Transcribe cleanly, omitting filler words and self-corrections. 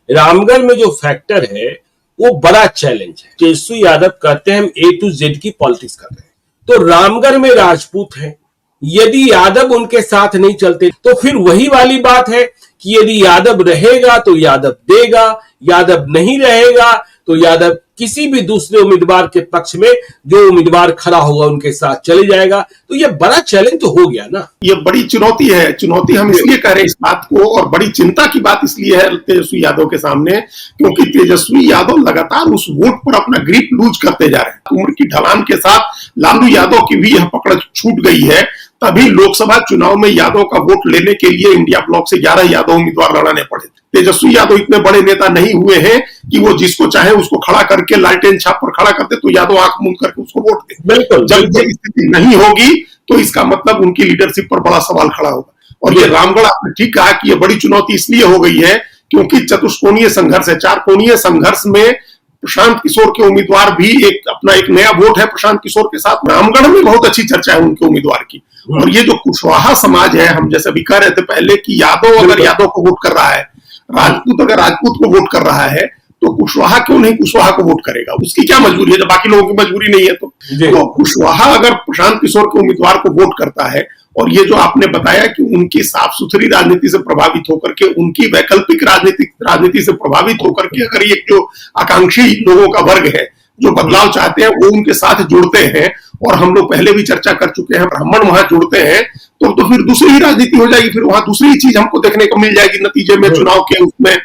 रामगढ़ में जो फैक्टर है वो बड़ा चैलेंज है। तेजस्वी यादव कहते हैं हम A to Z की पॉलिटिक्स कर रहे हैं, तो रामगढ़ में राजपूत हैं, यदि यादव उनके साथ नहीं चलते तो फिर वही वाली बात है कि यदि यादव रहेगा तो यादव देगा, यादव नहीं रहेगा तो यादव किसी भी दूसरे उम्मीदवार के पक्ष में जो उम्मीदवार खड़ा होगा उनके साथ चले जाएगा। तो ये बड़ा चैलेंज तो हो गया ना, ये बड़ी चुनौती है। चुनौती हम इसलिए कह रहे हैं इस बात को, और बड़ी चिंता की बात इसलिए है तेजस्वी यादव के सामने, क्योंकि तेजस्वी यादव लगातार उस वोट पर अपना ग्रिप लूज करते जा रहे हैं। उम्र की ढलान के साथ लालू यादव की भी यह पकड़ छूट गई है। तभी लोकसभा चुनाव में यादव का वोट लेने के लिए इंडिया ब्लॉक से 11 यादव उम्मीदवार लड़ाने पड़े। तेजस्वी यादव इतने बड़े नेता नहीं हुए हैं कि वो जिसको चाहे उसको खड़ा करके लालटेन छाप पर खड़ा करते तो यादव आंख मूंद करके उसको वोट दे। बिल्कुल, जब ये स्थिति नहीं होगी तो इसका मतलब उनकी लीडरशिप पर बड़ा सवाल खड़ा होगा। और ये रामगढ़, आपने ठीक कहा कि ये बड़ी चुनौती इसलिए हो गई है क्योंकि चतुष्कोणीय संघर्ष है। 4 कोणीय संघर्ष में प्रशांत किशोर के उम्मीदवार भी एक नया वोट है प्रशांत किशोर के साथ। रामगढ़ में बहुत अच्छी चर्चा है उनके उम्मीदवार की। और ये जो कुशवाहा समाज है, हम जैसे अभी कह रहे थे पहले कि यादव अगर यादव को वोट कर रहा है, राजपूत अगर राजपूत को वोट कर रहा है, तो कुशवाहा क्यों नहीं कुशवाहा को वोट करेगा? उसकी क्या मजबूरी है जब बाकी लोगों की मजबूरी नहीं है? तो कुशवाहा अगर प्रशांत किशोर के उम्मीदवार को वोट करता है, और ये जो आपने बताया कि उनकी साफ सुथरी राजनीति से प्रभावित होकर के, उनकी वैकल्पिक राजनीति से प्रभावित होकर के अगर ये जो आकांक्षी लोगों का वर्ग है जो बदलाव चाहते हैं वो उनके साथ जुड़ते हैं, और हम लोग पहले भी चर्चा कर चुके हैं, ब्राह्मण वहां जुड़ते हैं, तो फिर दूसरी ही राजनीति हो जाएगी। फिर वहां दूसरी चीज हमको देखने को मिल जाएगी नतीजे में चुनाव के उसमें।